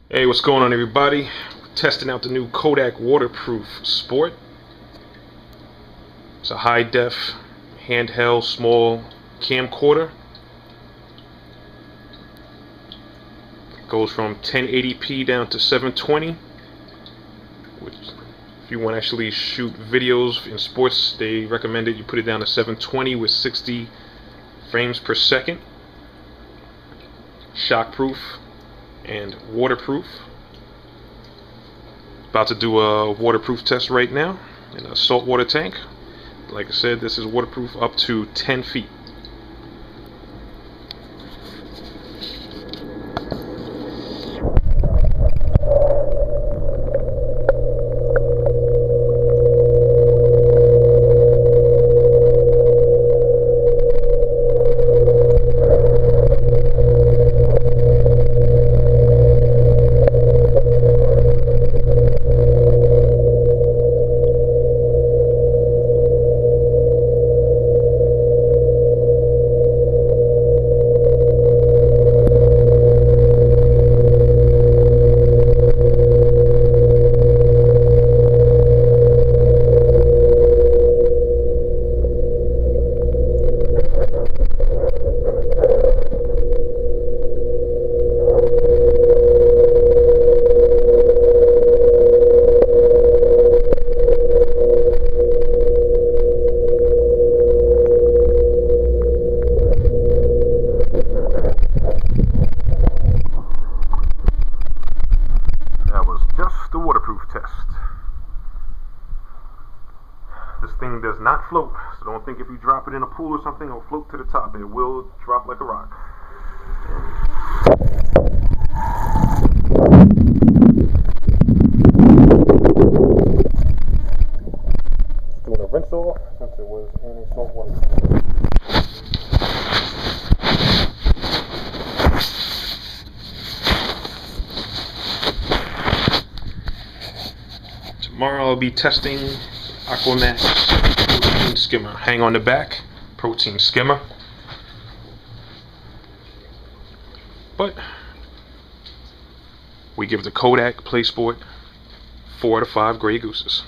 Hey, what's going on, everybody? We're testing out the new Kodak waterproof Sport. It's a high def handheld small camcorder. Goes from 1080p down to 720, which if you want to actually shoot videos in sports, they recommended you put it down to 720 with 60 frames per second. Shockproof and waterproof. About to do a waterproof test right now in a saltwater tank. Like I said, this is waterproof up to 10 feet. Just the waterproof test. This thing does not float, so don't think if you drop it in a pool or something it'll float to the top. It will drop like a rock. Doing a rinse off since it was in a salt water. Tomorrow I'll be testing Aquamax protein skimmer. Hang on the back, protein skimmer. But we give the Kodak PlaySport 4 out of 5 gray gooses.